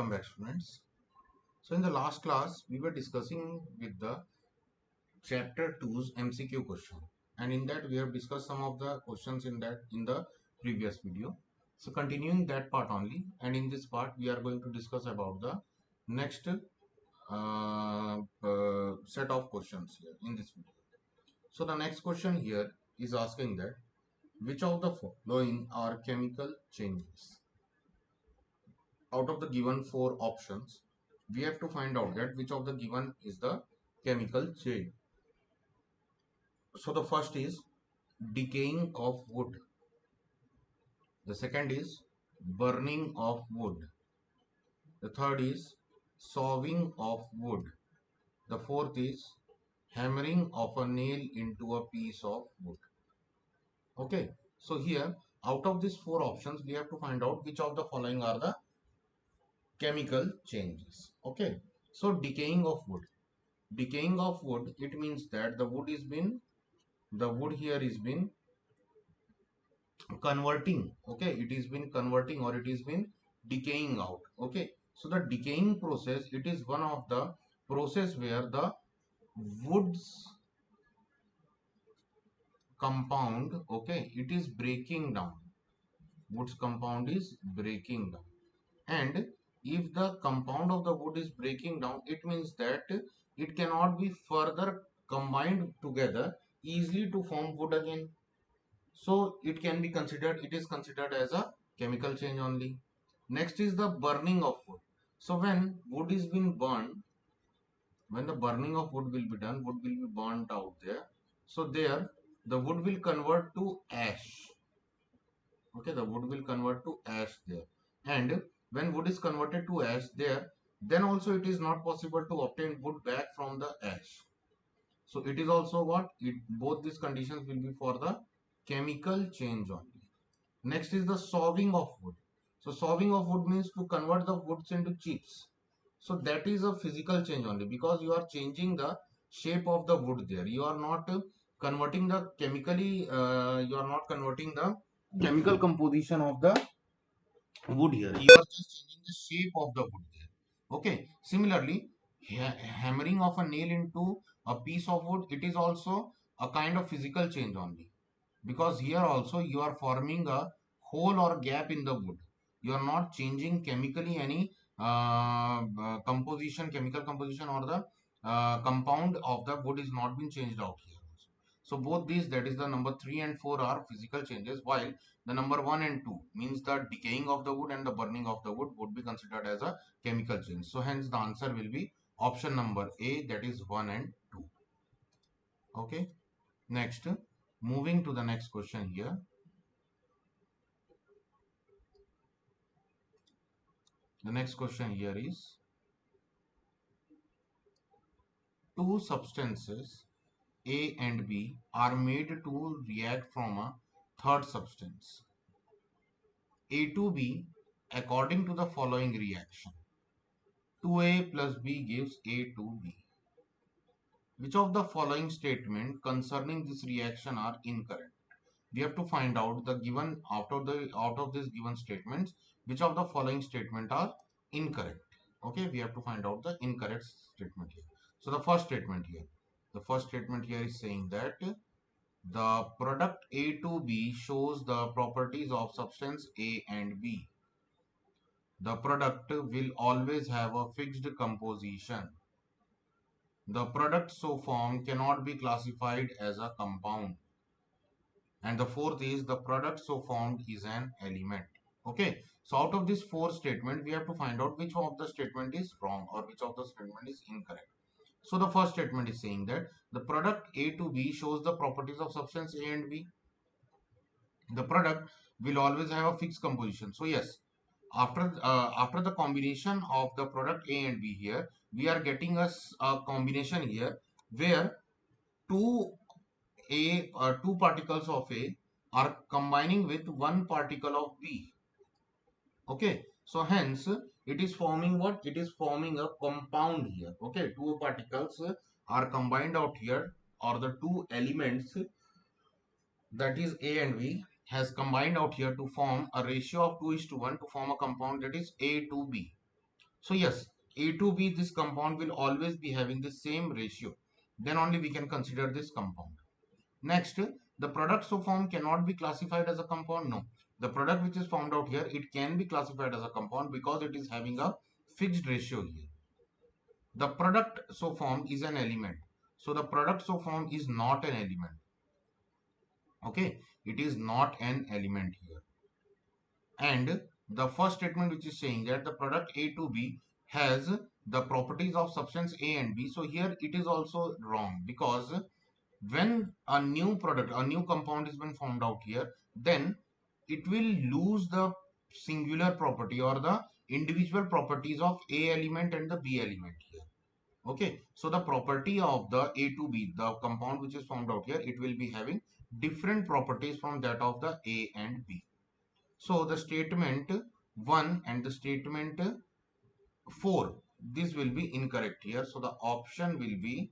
Welcome back, students. So in the last class we were discussing with the chapter 2's MCQ question, and in that we have discussed some of the questions in the previous video. So continuing that part only, and in this part we are going to discuss about the next set of questions here in this video. So the next question here is asking that which of the following are chemical changes? Out of the given four options, we have to find out that which of the given is the chemical change. So the first is decaying of wood. The second is burning of wood. The third is sawing of wood. The fourth is hammering of a nail into a piece of wood. Okay. So here, out of these four options, we have to find out which of the following are the chemical changes. Okay. So decaying of wood. Decaying of wood, it means that the wood here is been converting. Okay, it is been converting, or it is been decaying out. Okay, so the decaying process, it is one of the process where the wood's compound, okay, it is breaking down. Wood's compound is breaking down, and if the compound of the wood is breaking down, it means that it cannot be further combined together easily to form wood again. So it can be considered, it is considered as a chemical change only. Next is the burning of wood. So when wood is being burned, when the burning of wood will be done, wood will be burnt out there. So there the wood will convert to ash. Okay, the wood will convert to ash there. And when wood is converted to ash there, then also it is not possible to obtain wood back from the ash. So it is also what? Both these conditions will be for the chemical change only. Next is the sawing of wood. So sawing of wood means to convert the woods into chips. So that is a physical change only, because you are changing the shape of the wood there. You are not converting the you are not converting the chemical composition of the wood here. You are just changing the shape of the wood there. Okay. Similarly, hammering of a nail into a piece of wood, it is also a kind of physical change only, because here also you are forming a hole or gap in the wood. You are not changing chemically any chemical composition, or the compound of the wood is not being changed out here also. So both these, that is the number 3 and 4, are physical changes, while the number 1 and 2 means the decaying of the wood and the burning of the wood would be considered as a chemical change. So hence the answer will be option number A, that is 1 and 2. Okay. Next, moving to the next question here. The next question here is, two substances A and B are made to react from a third substance A to B according to the following reaction. 2A plus B gives A to B. Which of the following statement concerning this reaction are incorrect? We have to find out the given out of this given statements, which of the following statement are incorrect. Okay, we have to find out the incorrect statement here. So the first statement here is saying that the product A to B shows the properties of substance A and B. The product will always have a fixed composition. The product so formed cannot be classified as a compound. And the fourth is, the product so formed is an element. Okay, so out of this four statement, we have to find out which of the statement is wrong or which of the statement is incorrect. So the first statement is saying that the product A to B shows the properties of substance A and B. The product will always have a fixed composition. So yes, after the combination of the product A and B here, we are getting a combination here where two two particles of A are combining with one particle of B. Okay, so hence it is forming what? It is forming a compound here. Okay, two particles are combined out here, or the two elements, that is A and B, has combined out here to form a ratio of 2:1 to form a compound, that is A to B. So yes, A to B, this compound will always be having the same ratio. Then only we can consider this compound. Next, the product so formed cannot be classified as a compound. No, the product which is found out here, it can be classified as a compound because it is having a fixed ratio here. The product so formed is an element. So the product so formed is not an element. Okay, it is not an element here. And the first statement which is saying that the product A to B has the properties of substance A and B. So here it is also wrong, because when a new product, a new compound is been found out here, then it will lose the singular property or the individual properties of A element and the B element here. Okay, so the property of the A to B, the compound which is found out here, it will be having different properties from that of the A and B. So the statement 1 and the statement 4, this will be incorrect here. So the option will be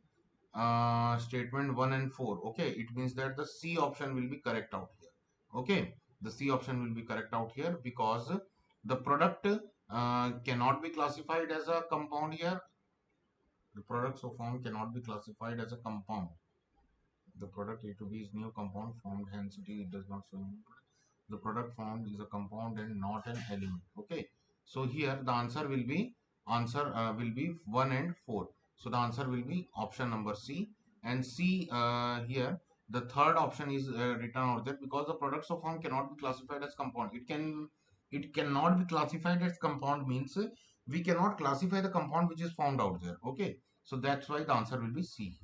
statement 1 and 4. Okay, it means that the C option will be correct out here. Okay, the C option will be correct out here because the product cannot be classified as a compound here. The product so formed cannot be classified as a compound. The product A to B is new compound formed, hence it does not show. The product formed is a compound and not an element. Okay, so here the answer will be 1 and 4. So the answer will be option number C. And C, here the third option is written out there because the products of form cannot be classified as compound. It cannot be classified as compound means we cannot classify the compound which is found out there. Okay, so that's why the answer will be C.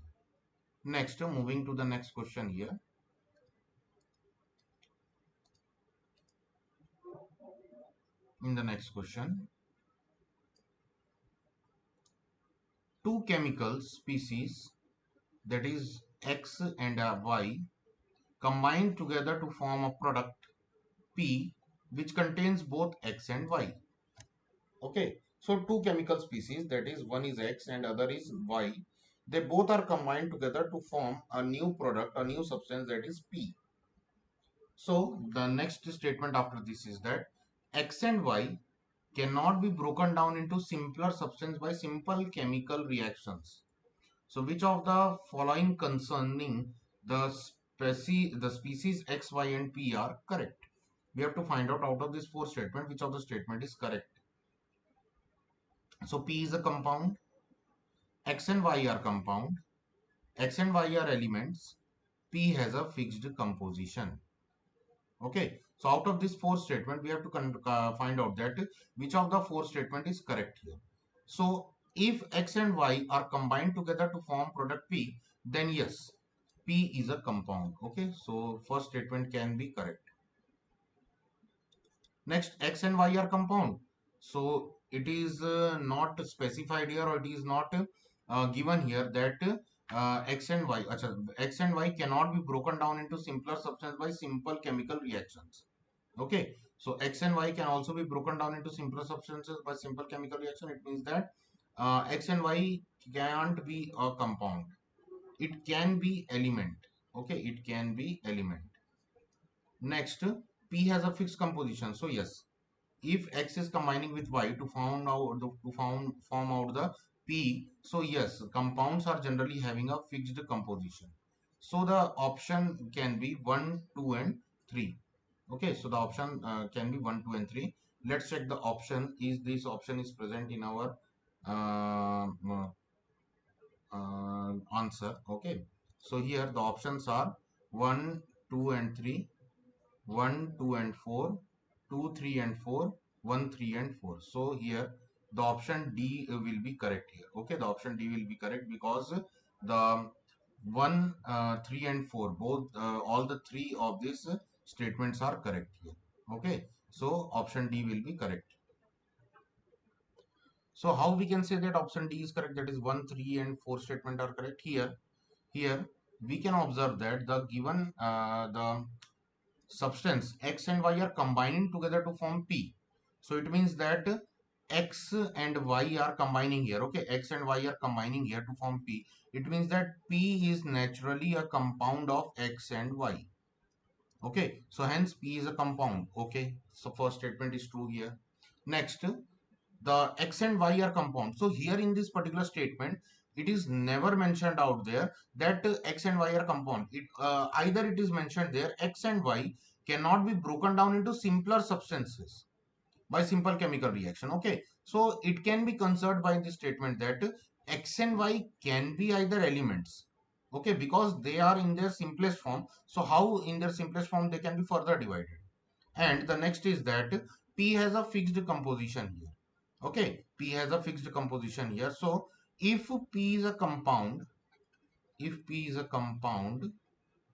Next, moving to the next question here. In the next question, two chemical species, that is X and Y, combine together to form a product P which contains both X and Y. Okay, so two chemical species, that is one is X and other is Y, they both are combined together to form a new product, a new substance, that is P. So the next statement after this is that X and Y cannot be broken down into simpler substance by simple chemical reactions. So which of the following concerning the species X, Y and P are correct? We have to find out of this four statement which of the statement is correct. So P is a compound, X and Y are compound, X and Y are elements, P has a fixed composition. Okay, so out of this four statement we have to find out that which of the four statement is correct here. So if X and Y are combined together to form product P, then yes, P is a compound. Okay, so first statement can be correct. Next, X and Y are compound. So it is not specified here, or it is not given here that X and Y cannot be broken down into simpler substance by simple chemical reactions. Okay, so X and Y can also be broken down into simpler substances by simple chemical reaction. It means that X and Y can't be a compound. It can be element. Okay, it can be element. Next, P has a fixed composition. So yes, if X is combining with Y to form out the P, so yes, compounds are generally having a fixed composition. So the option can be 1, 2 and 3. Okay, so the option can be 1, 2 and 3. Let's check the option. Is this option is present in our uh, answer? Okay, so here the options are 1, 2 and 3, 1, 2 and 4, 2, 3 and 4, 1, 3 and 4. So here the option D will be correct here. Okay, the option D will be correct because the 1, 3 and 4, both all the three of these statements are correct here. Okay, so option D will be correct. So how we can say that option D is correct, that is 1, 3 and 4 statement are correct? Here we can observe that the given the substance X and Y are combining together to form P. So it means that X and Y are combining here. Okay, X and Y are combining here to form P. It means that P is naturally a compound of X and Y. Okay, so hence P is a compound. Okay, so first statement is true here. Next, the X and Y are compound. So here in this particular statement, it is never mentioned out there that X and Y are compound. Either it is mentioned there X and Y cannot be broken down into simpler substances by simple chemical reaction. Okay, so it can be considered by this statement that X and Y can be either elements. Okay, because they are in their simplest form. So how in their simplest form they can be further divided? And the next is that P has a fixed composition here. Okay, P has a fixed composition here. So if P is a compound, if P is a compound,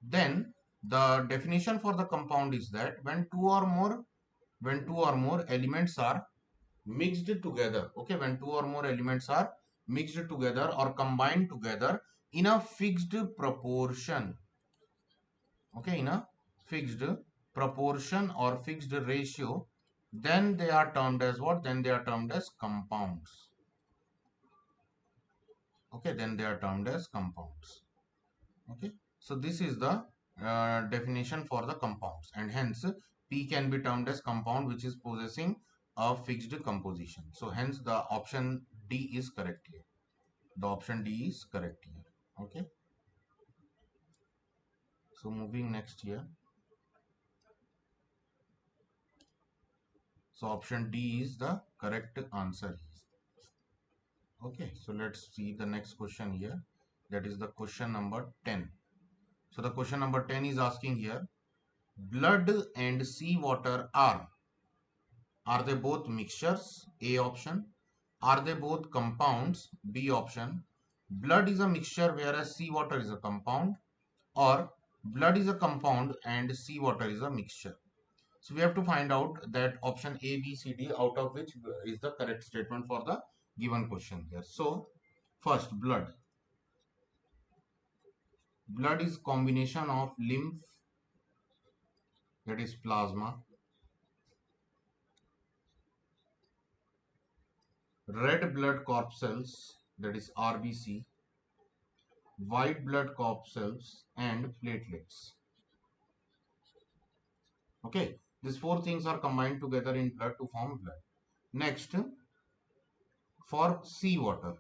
then the definition for the compound is that when two or more elements are mixed together. Okay, when two or more elements are mixed together or combined together in a fixed proportion. Okay, in a fixed proportion or fixed ratio, then they are termed as what? Then they are termed as compounds. Okay, then they are termed as compounds. Okay, so this is the definition for the compounds, and hence P can be termed as compound which is possessing a fixed composition. So hence the option D is correct here. The option D is correct here. Okay, so moving next here. So option D is the correct answer. Okay, so let's see the next question here. That is the question number 10. So the question number 10 is asking here, blood and seawater are they both mixtures? A option. Are they both compounds? B option. Blood is a mixture whereas seawater is a compound, or blood is a compound and seawater is a mixture. So we have to find out that option A, B, C, D out of which is the correct statement for the given question here. So first, blood. Blood is combination of lymph, that is plasma, red blood corpuscles, that is RBC, white blood corpuscles, and platelets. Okay, these four things are combined together in blood to form blood. Next, for seawater.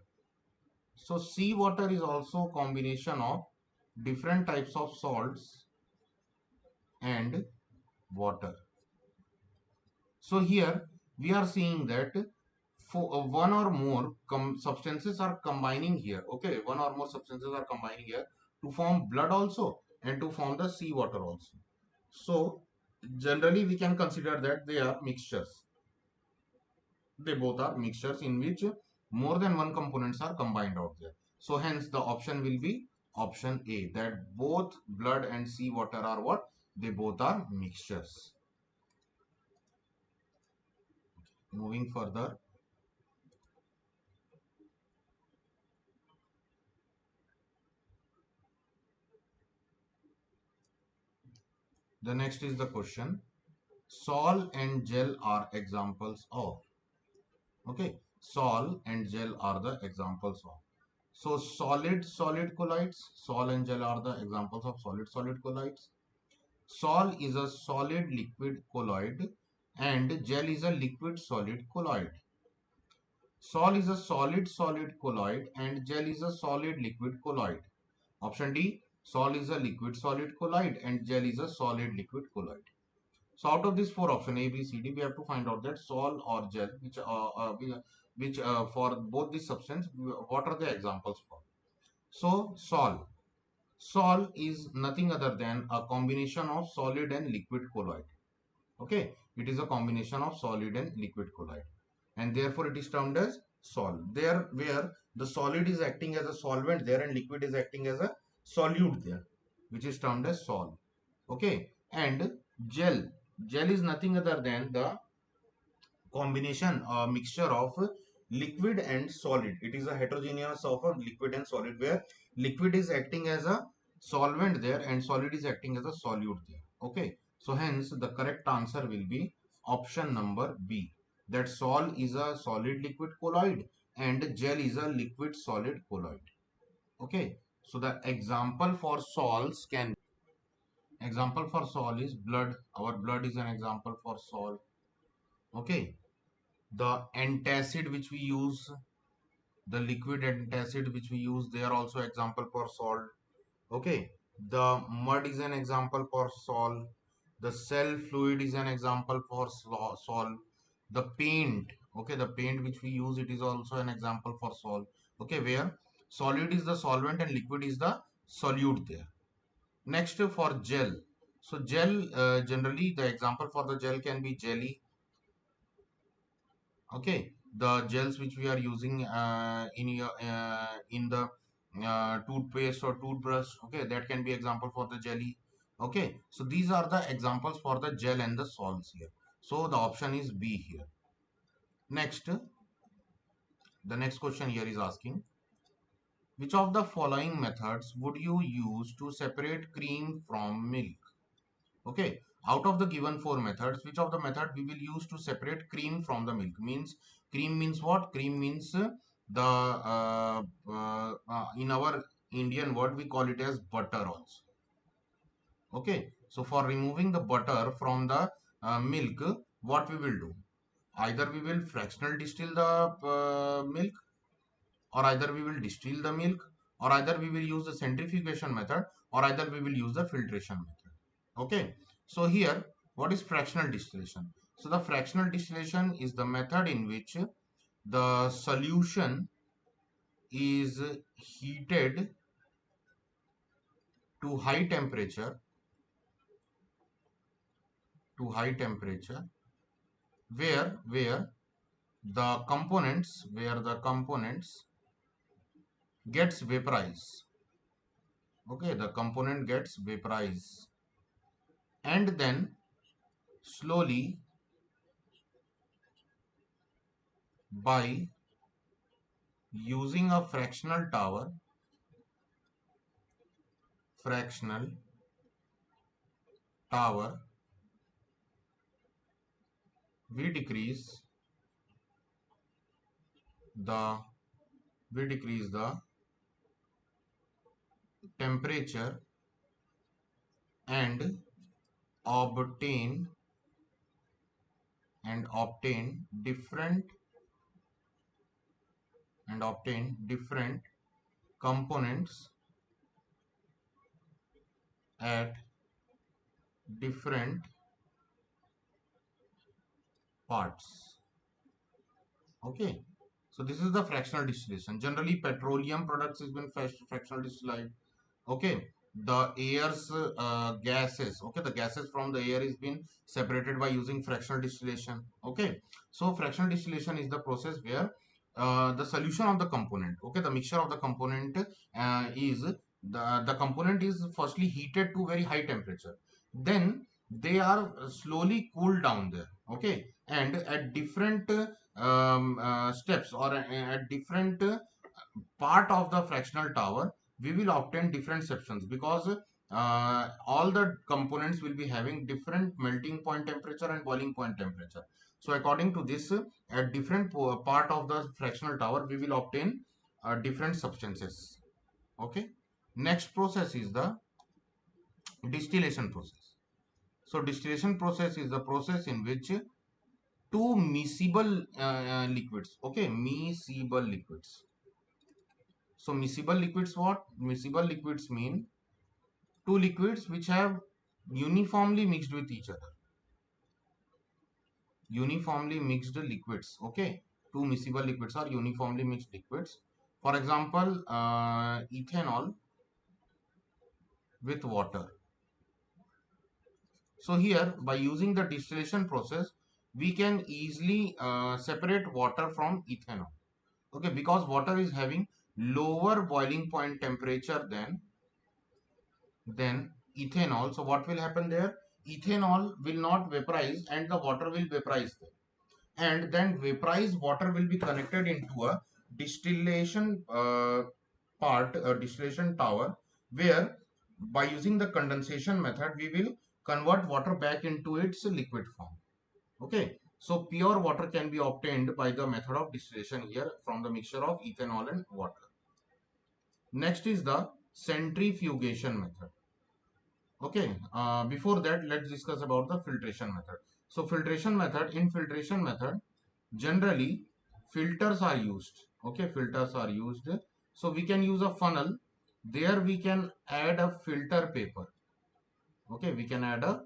So seawater is also a combination of different types of salts and water. So here we are seeing that for one or more substances are combining here. Okay, one or more substances are combining here to form blood also and to form the seawater also. So generally we can consider that they are mixtures. They both are mixtures in which more than one components are combined out there. So hence the option will be option A, that both blood and seawater are what? They both are mixtures. Moving further. The next is the question. Sol and gel are examples of. Okay. Sol and gel are the examples of. So solid colloids. Sol and gel are the examples of solid colloids. Sol is a solid liquid colloid and gel is a liquid solid colloid. Sol is a solid colloid and gel is a solid liquid colloid. Option D. Sol is a liquid solid colloid and gel is a solid liquid colloid. So out of these four options A, B, C, D, we have to find out that sol or gel, which for both these substance, what are the examples for? So sol is nothing other than a combination of solid and liquid colloid. Okay, it is a combination of solid and liquid colloid, and therefore it is termed as sol. There, where the solid is acting as a solvent there and liquid is acting as a solute there, which is termed as sol. Okay, and gel. Gel is nothing other than the combination or mixture of liquid and solid. It is a heterogeneous of a liquid and solid, where liquid is acting as a solvent there and solid is acting as a solute there. Okay, so hence the correct answer will be option number B, that sol is a solid liquid colloid and gel is a liquid solid colloid. Okay, so the example for sols can, example for sol is blood. Our blood is an example for sol. Okay, The antacid which we use, the liquid antacid which we use, they are also example for salt. Okay, the mud is an example for salt. The cell fluid is an example for salt. The paint, okay, the paint which we use, it is also an example for salt. Okay, where solid is the solvent and liquid is the solute there. Next for gel. So gel, generally the example for the gel can be jelly. Okay, the gels which we are using in the toothpaste or toothbrush, okay, that can be example for the jelly. Okay, so these are the examples for the gel and the salts here. So the option is B here. Next, the next question here is asking, which of the following methods would you use to separate cream from milk? Okay, out of the given four methods, which of the method we will use to separate cream from the milk? Means cream means what? Cream means in our Indian word we call it as butter also. Okay, so for removing the butter from the milk, what we will do? Either we will fractional distill the milk, or either we will distill the milk, or either we will use the centrifugation method, or either we will use the filtration method. Okay, so here what is fractional distillation? So the fractional distillation is the method in which the solution is heated to high temperature, where the components gets vaporized. Okay, the component gets vaporized, and then slowly, by using a fractional tower, we decrease the temperature and obtain different components at different parts. Okay, so this is the fractional distillation. Generally petroleum products has been fractional distilled. Okay, the air's gases, okay, the gases from the air is being separated by using fractional distillation. Okay, so fractional distillation is the process where the solution of the component, okay, the mixture of the component is the component is firstly heated to very high temperature, then they are slowly cooled down there. Okay, and at different steps, or at different part of the fractional tower, we will obtain different sections, because all the components will be having different melting point temperature and boiling point temperature. So according to this, at different part of the fractional tower, we will obtain different substances. Okay, next process is the distillation process. So distillation process is the process in which two miscible liquids, okay, miscible liquids. So miscible liquids, what? Miscible liquids mean two liquids which have uniformly mixed with each other. Uniformly mixed liquids. Okay. Two miscible liquids are uniformly mixed liquids. For example, ethanol with water. So here, by using the distillation process, we can easily separate water from ethanol. Okay, because water is having lower boiling point temperature than ethanol. So what will happen there? Ethanol will not vaporize and the water will vaporize there. And then vaporized water will be connected into a distillation distillation tower, where by using the condensation method, we will convert water back into its liquid form. Okay. So pure water can be obtained by the method of distillation here from the mixture of ethanol and water. Next is the centrifugation method. Okay, before that, let's discuss about the filtration method. So in filtration method, generally filters are used. Okay, filters are used. So we can use a funnel. There we can add a filter paper. Okay, we can add a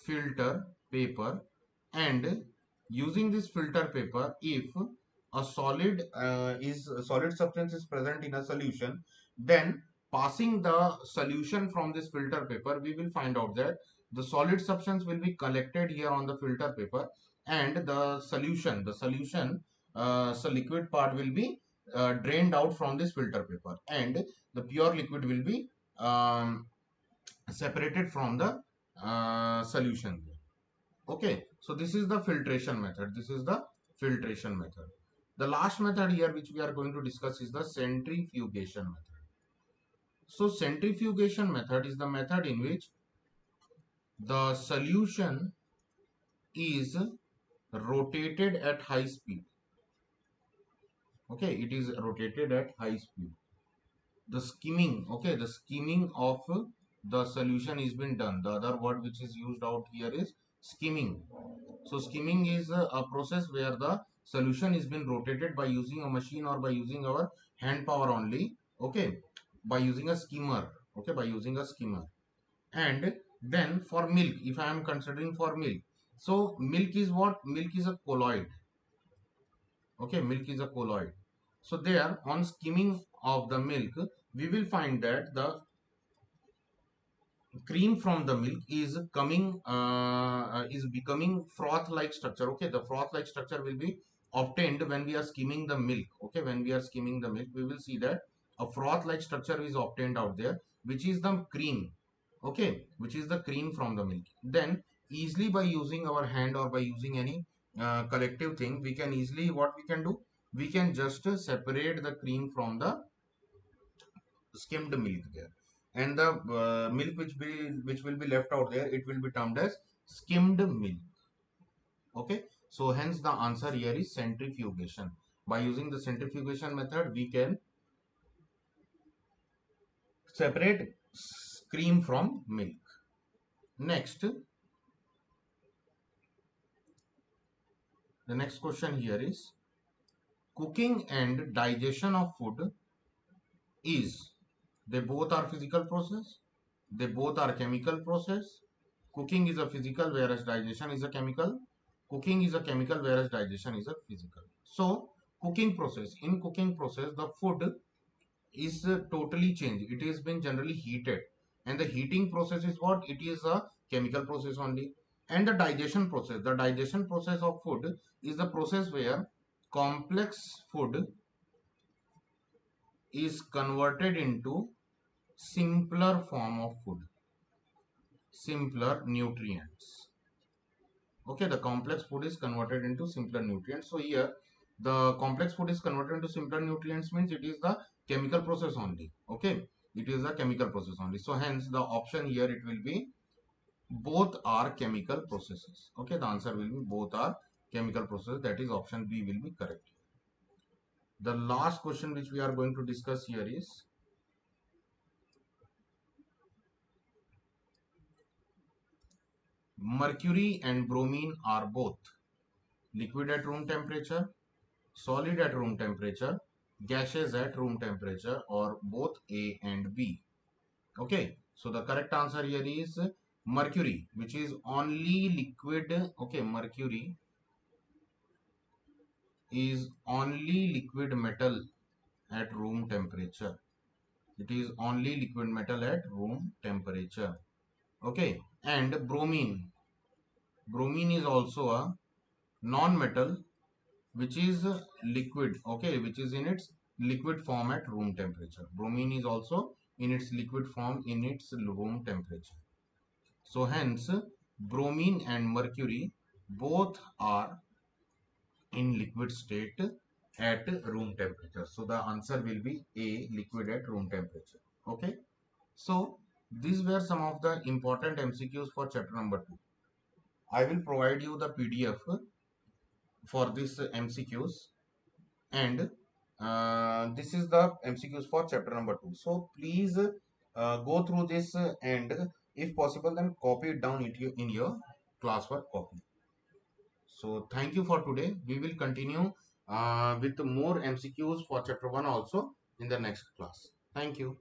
filter paper, and using this filter paper, if a solid substance is present in a solution, then passing the solution from this filter paper, we will find out that the solid substance will be collected here on the filter paper, and so liquid part will be drained out from this filter paper, and the pure liquid will be separated from the solution. Okay, so this is the filtration method. This is the filtration method. The last method here which we are going to discuss is the centrifugation method. So centrifugation method is the method in which the solution is rotated at high speed. Okay, it is rotated at high speed. The skimming, okay, the skimming of the solution is been done. The other word which is used out here is skimming. So skimming is a process where the solution is been rotated by using a machine or by using our hand power only. Okay, by using a skimmer. Okay, by using a skimmer. And then for milk, if I am considering for milk, so milk is what? Milk is a colloid. Okay, milk is a colloid. So there, on skimming of the milk, we will find that the cream from the milk is becoming froth like structure. Okay, the froth like structure will be obtained when we are skimming the milk. Okay, when we are skimming the milk, we will see that a froth like structure is obtained out there, which is the cream. Okay, which is the cream from the milk. Then easily by using our hand or by using any collective thing, we can easily, what we can do, we can just separate the cream from the skimmed milk there, and the milk which will be left out there, it will be termed as skimmed milk. Okay, so hence the answer here is centrifugation. By using the centrifugation method, we can separate cream from milk. Next, the next question here is, cooking and digestion of food is, they both are physical process, they both are chemical process. Cooking is a physical whereas digestion is a chemical. Cooking is a chemical whereas digestion is a physical. So cooking process, in cooking process, the food is totally changed. It has been generally heated, and the heating process is what? It is a chemical process only. And the digestion process of food is the process where complex food is converted into simpler form of food, simpler nutrients. Okay, the complex food is converted into simpler nutrients. So here, the complex food is converted into simpler nutrients means it is the chemical process only. Okay, it is the chemical process only. So hence the option here, it will be both are chemical processes. Okay, the answer will be both are chemical processes. That is option B will be correct. The last question which we are going to discuss here is, mercury and bromine are both liquid at room temperature, solid at room temperature, gaseous at room temperature, or both A and B. Okay, so the correct answer here is mercury, which is only liquid. Okay, mercury is only liquid metal at room temperature. It is only liquid metal at room temperature. Okay, and bromine is also a non-metal which is liquid. Okay, which is in its liquid form at room temperature. Bromine is also in its liquid form in its room temperature. So hence bromine and mercury both are in liquid state at room temperature. So the answer will be A, liquid at room temperature. Okay, so these were some of the important MCQs for chapter number 2. I will provide you the PDF for this MCQs, and this is the MCQs for chapter number 2. So please go through this, and if possible then copy it down in your classwork copy. So thank you for today. We will continue with more MCQs for chapter 1 also in the next class. Thank you.